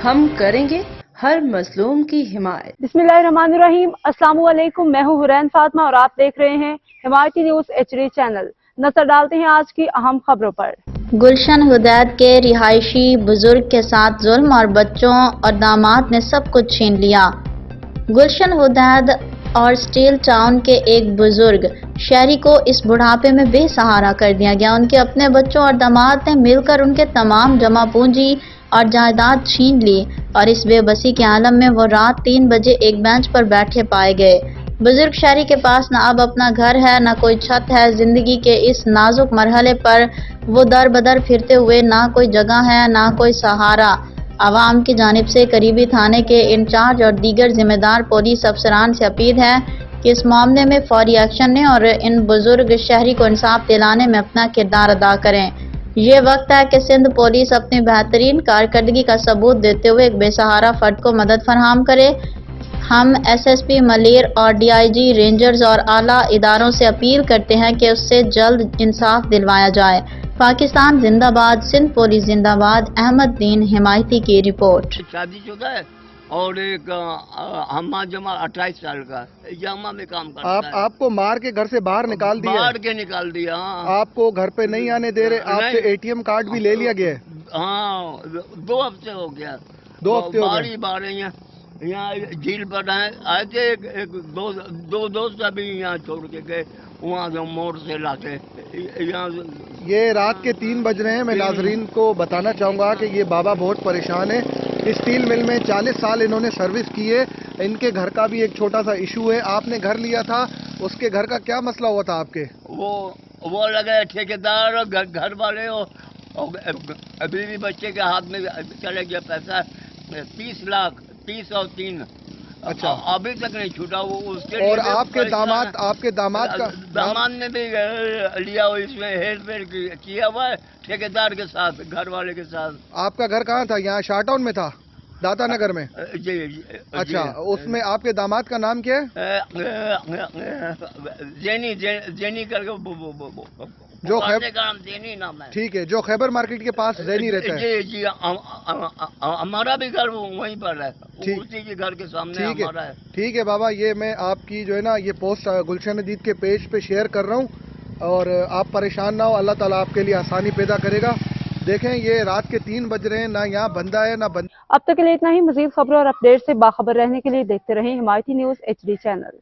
ہم کریں گے ہر مظلوم کی حمایت۔ بسم اللہ الرحمن الرحیم۔ السلام علیکم، میں ہوں حرین فاطمہ اور آپ دیکھ رہے ہیں حمایتی نیوز HD چینل۔ نظر ڈالتے ہیں آج کی اہم خبروں پر۔ گلشن حدید کے رہائشی بزرگ کے ساتھ ظلم اور بچوں اور داماد نے سب کچھ چھین لیا۔ گلشن حدید اور اسٹیل ٹاؤن کے ایک بزرگ شہری کو اس بڑھاپے میں بے سہارا کر دیا گیا۔ ان کے اپنے بچوں اور داماد نے مل کر ان کے تمام جمع پونجی اور جائیداد چھین لی اور اس بے بسی کے عالم میں وہ رات 3 بجے ایک بینچ پر بیٹھے پائے گئے۔ بزرگ شہری کے پاس نہ اب اپنا گھر ہے، نہ کوئی چھت ہے۔ زندگی کے اس نازک مرحلے پر وہ در بدر پھرتے ہوئے، نہ کوئی جگہ ہے، نہ کوئی سہارا۔ عوام کی جانب سے قریبی تھانے کے انچارج اور دیگر ذمہ دار پولیس افسران سے اپیل ہے کہ اس معاملے میں فوری ایکشن لیں اور ان بزرگ شہری کو انصاف دلانے میں اپنا کردار ادا کریں۔ یہ وقت ہے کہ سندھ پولیس اپنی بہترین کارکردگی کا ثبوت دیتے ہوئے ایک بے سہارا فرد کو مدد فراہم کرے۔ ہم SSP ملیر اور DIG رینجرز اور اعلیٰ اداروں سے اپیل کرتے ہیں کہ اس سے جلد انصاف دلوایا جائے۔ پاکستان زندہ باد، سندھ پولیس زندہ باد۔ احمد دین حمایتی کی رپورٹ۔ شادی شدہ ہے اور ایک ہمہ جمع 28 سال کا جامع میں کام کرتا ہے۔ آپ کو مار کے گھر سے باہر نکال دیا؟ باہر کے نکال دیا، ہاں۔ آپ کو گھر پہ نہیں آنے دے رہے؟ آپ سے ATM کارڈ بھی لے لیا گیا ہے؟ ہاں، 2 ہفتے ہو گیا۔ 2 ہفتے ہو گئے؟ بار یہاں جھیل پر آئے تھے، ایک دو دوست ابھی یہاں چھوڑ کے گئے، وہاں جو موڑ سے لاتے یہاں۔ یہ رات کے 3 بج رہے ہیں۔ میں ناظرین کو بتانا چاہوں گا کہ یہ بابا بہت پریشان ہے۔ اسٹیل مل میں 40 سال انہوں نے سروس کی ہے۔ ان کے گھر کا بھی ایک چھوٹا سا ایشو ہے۔ آپ نے گھر لیا تھا، اس کے گھر کا کیا مسئلہ ہوا تھا آپ کے؟ وہ لگے ٹھیکیدار، گھر والے ابھی بھی بچے کے ہاتھ میں چلے گیا پیسہ 30 لاکھ 30 اور 3۔ اچھا، ابھی تک نہیں چھوٹا وہ اس کے۔ اور آپ کے داماد کا داماد نے بھی لیا، اس میں ہیر پھیر کیا ہوا ہے ٹھیکیدار کے ساتھ، گھر والے کے ساتھ۔ آپ کا گھر کہاں تھا؟ یہاں شاہ ٹاؤن میں تھا، داتا نگر میں؟ جی۔ اچھا، اس میں آپ کے داماد کا نام کیا ہے؟ زینی کر کے، جو زینی نام ہے۔ ٹھیک ہے، جو خیبر مارکیٹ کے پاس زینی رہتا ہے؟ جی، ہمارا بھی گھر وہیں پر ہے، اسی کے گھر کے سامنے ہمارا ہے۔ ٹھیک ہے بابا، یہ میں آپ کی جو ہے نا یہ پوسٹ گلشن حدید کے پیج پہ شیئر کر رہا ہوں، اور آپ پریشان نہ ہو، اللہ تعالیٰ آپ کے لیے آسانی پیدا کرے گا۔ دیکھیں، یہ رات کے 3 بج رہے ہیں، نہ یہاں بندہ ہے نہ بند۔ اب تک کے لیے اتنا ہی۔ مزید خبروں اور اپڈیٹ سے باخبر رہنے کے لیے دیکھتے رہیں حمایتی نیوز HD چینل۔